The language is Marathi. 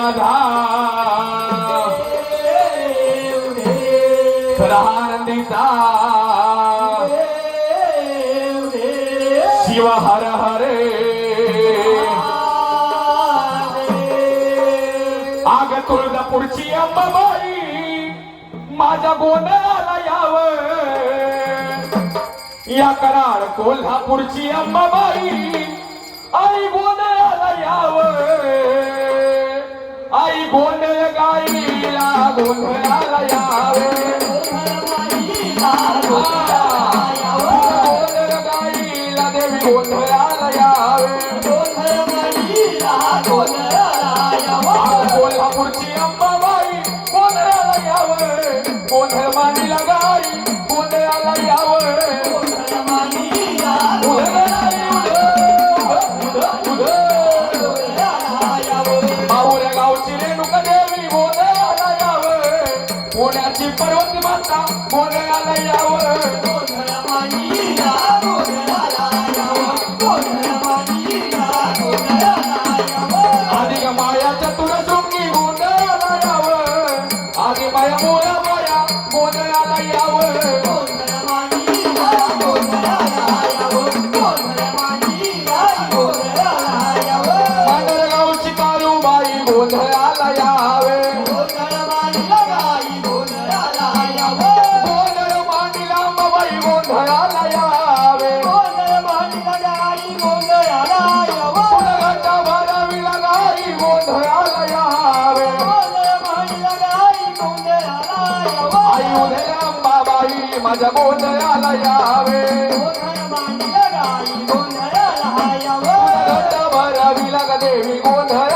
राधा आनंदीचा शिव हर हरे आग तुळजापूरची अंबाबाई माझ्या गोंधळाला यावं या कराड कोल्हापूरची अंबाबाई आई गोंधळाला यावं आई गोंधळ गाईला गोंधळाला यावे गोंधळ गाईला देवी गोंधळाला यावे कोल्हापूरची अंबाबाई गोंधळाला यावं गोंधळ मांडीला गाई गोंधळाला यावं माहुल्या गावची रेणुका देवी गोंधळाला यावं पुण्याची पर्वती माता गोंधळाला यावं आधी माया चतुरशृंगी गोंधळाला यावं आधी माया मोया मोया गोंधळाला यावं मांडरगावची काळूबाई गोंधळाला यावे गोंधळ मांडीला अंबाबाई गोंधळाला यावे पुलगाच्या भरावीला गाई गोंधळाला यावे आई उदय अंबाबाई माझ्या गोंधळाला यावे पुलगाच्या भरावीला देवी गोंधळ